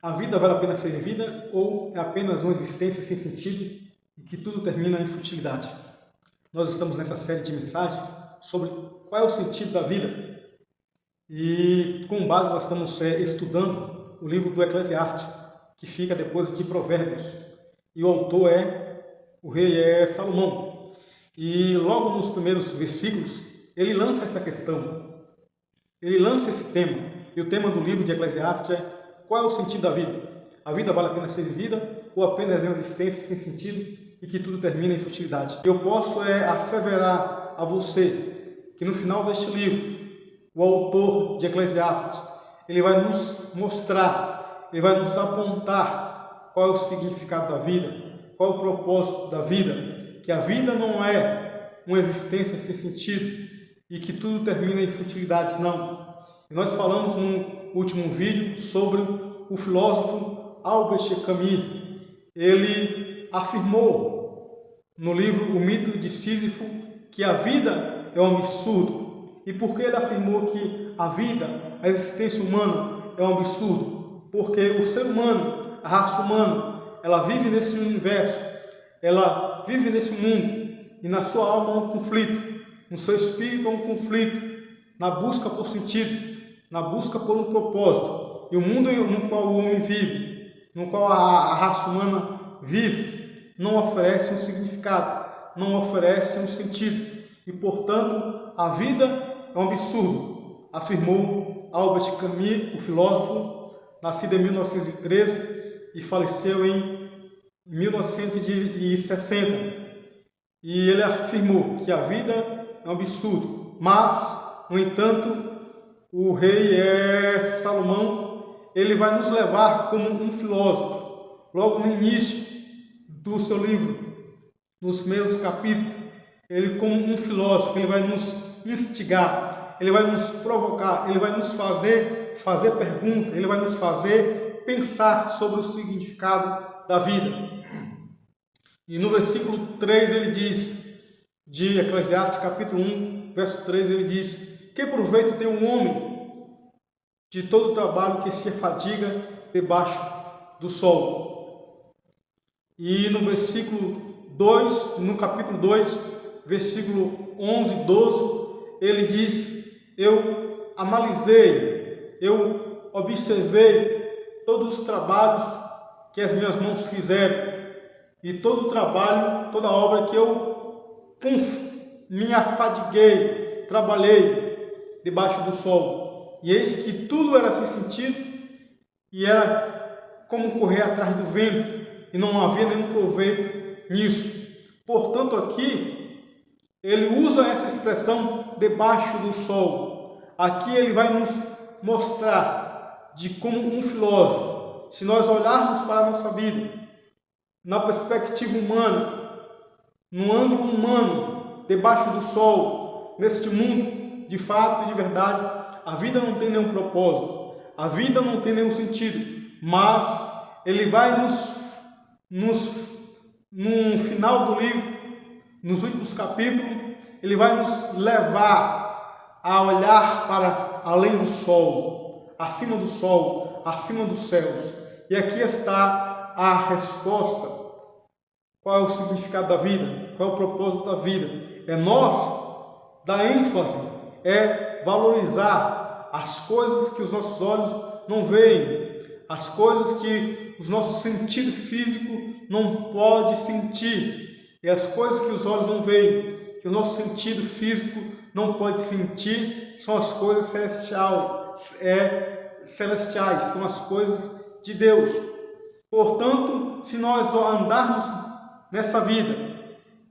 A vida vale a pena ser vivida ou é apenas uma existência sem sentido e que tudo termina em futilidade? Nós estamos nessa série de mensagens sobre qual é o sentido da vida e com base nós estamos estudando o livro do Eclesiastes, que fica depois de Provérbios, e o autor o rei Salomão. E logo nos primeiros versículos ele lança essa questão, ele lança esse tema, e o tema do livro de Eclesiastes é: qual é o sentido da vida? A vida vale a pena ser vivida ou apenas é uma existência sem sentido e que tudo termina em futilidade? Eu posso asseverar a você que no final deste livro, o autor de Eclesiastes, ele vai nos mostrar, ele vai nos apontar qual é o significado da vida, qual é o propósito da vida, que a vida não é uma existência sem sentido e que tudo termina em futilidade, não. E nós falamos no último vídeo sobre o filósofo Albert Camus. Ele afirmou no livro O Mito de Sísifo que a vida é um absurdo. E por que ele afirmou que a vida, a existência humana é um absurdo? Porque o ser humano, a raça humana, ela vive nesse universo, ela vive nesse mundo e na sua alma há um conflito, no seu espírito há um conflito, na busca por sentido, na busca por um propósito. E o mundo no qual o homem vive, no qual a raça humana vive, não oferece um significado, não oferece um sentido. E, portanto, a vida é um absurdo, afirmou Albert Camus, o filósofo, nascido em 1913 e faleceu em 1960. E ele afirmou que a vida é um absurdo, mas, no entanto, o rei Salomão, ele vai nos levar como um filósofo, logo no início do seu livro, nos primeiros capítulos, ele como um filósofo, ele vai nos instigar, ele vai nos provocar, ele vai nos fazer perguntas, ele vai nos fazer pensar sobre o significado da vida. E no versículo 3 ele diz, de Eclesiastes capítulo 1, verso 3, ele diz: que proveito tem um homem de todo o trabalho que se afadiga debaixo do sol? E no versículo 2, no capítulo 2, versículo 11 e 12, ele diz: eu analisei, eu observei todos os trabalhos que as minhas mãos fizeram e todo o trabalho, toda a obra que eu me afadiguei, trabalhei debaixo do sol, e eis que tudo era sem sentido e era como correr atrás do vento, e não havia nenhum proveito nisso. Portanto, aqui ele usa essa expressão debaixo do sol. Aqui ele vai nos mostrar de como um filósofo, se nós olharmos para a nossa vida na perspectiva humana, no ângulo humano, debaixo do sol, neste mundo, de fato e de verdade, a vida não tem nenhum propósito, a vida não tem nenhum sentido, mas ele vai no final do livro, nos últimos capítulos, ele vai nos levar a olhar para além do sol, acima dos céus. E aqui está a resposta. Qual é o significado da vida? Qual é o propósito da vida? É nós dar ênfase, é valorizar as coisas que os nossos olhos não veem, as coisas que os nossos sentidos físicos não podem sentir, e as coisas que os olhos não veem, que o nosso sentido físico não pode sentir, são as coisas celestiais, são as coisas de Deus. Portanto, se nós andarmos nessa vida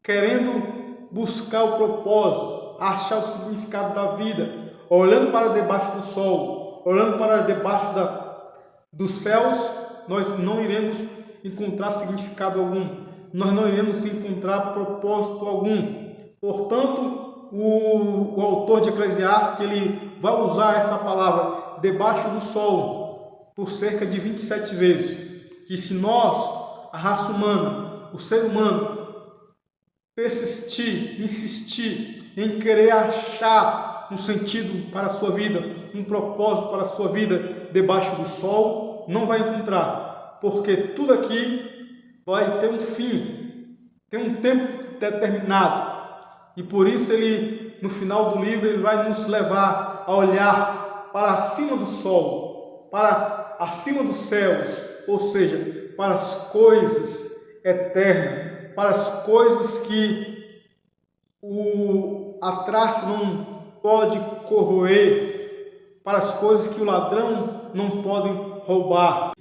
querendo buscar o propósito, achar o significado da vida, olhando para debaixo do sol, olhando para debaixo dos céus, nós não iremos encontrar significado algum, nós não iremos encontrar propósito algum. Portanto, o autor de Eclesiastes, ele vai usar essa palavra debaixo do sol por cerca de 27 vezes, que se nós, a raça humana, o ser humano, persistir, insistir em querer achar um sentido para a sua vida, um propósito para a sua vida debaixo do sol, não vai encontrar, porque tudo aqui vai ter um fim, tem um tempo determinado. E por isso ele, no final do livro, ele vai nos levar a olhar para acima do sol, para acima dos céus, ou seja, para as coisas eternas, para as coisas que a traça não pode corroer, para as coisas que o ladrão não pode roubar.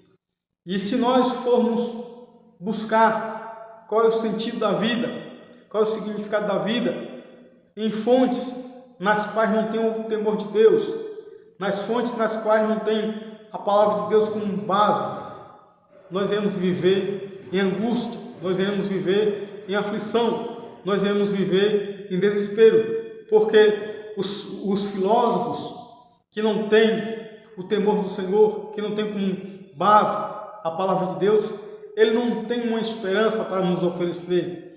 E se nós formos buscar qual é o sentido da vida, qual é o significado da vida, em fontes nas quais não tem o temor de Deus, nas fontes nas quais não tem a palavra de Deus como base, nós iremos viver em angústia, nós iremos viver em aflição, nós iremos viver em desespero, porque os filósofos que não têm o temor do Senhor, que não têm como base a palavra de Deus, ele não tem uma esperança para nos oferecer.